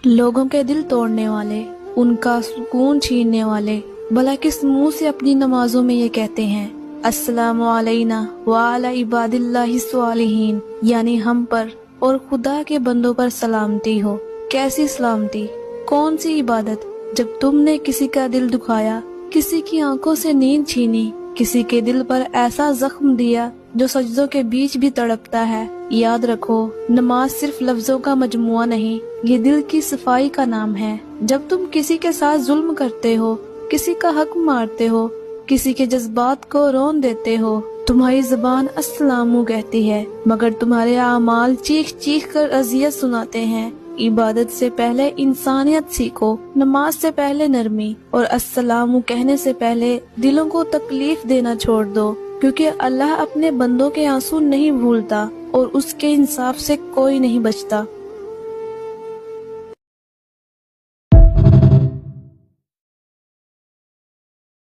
لوگوں کے دل توڑنے والے، ان کا سکون چھیننے والے بھلا کس منہ سے اپنی نمازوں میں یہ کہتے ہیں السلام علینا وعلی عباد اللہ الصالحین، یعنی ہم پر اور خدا کے بندوں پر سلامتی ہو۔ کیسی سلامتی، کون سی عبادت؟ جب تم نے کسی کا دل دکھایا، کسی کی آنکھوں سے نیند چھینی، کسی کے دل پر ایسا زخم دیا جو سجدوں کے بیچ بھی تڑپتا ہے۔ یاد رکھو، نماز صرف لفظوں کا مجموعہ نہیں، یہ دل کی صفائی کا نام ہے۔ جب تم کسی کے ساتھ ظلم کرتے ہو، کسی کا حق مارتے ہو، کسی کے جذبات کو رون دیتے ہو، تمہاری زبان السلام کہتی ہے، مگر تمہارے اعمال چیخ چیخ کر اذیت سناتے ہیں۔ عبادت سے پہلے انسانیت سیکھو، نماز سے پہلے نرمی، اور السلام کہنے سے پہلے دلوں کو تکلیف دینا چھوڑ دو، کیونکہ اللہ اپنے بندوں کے آنسو نہیں بھولتا اور اس کے انصاف سے کوئی نہیں بچتا۔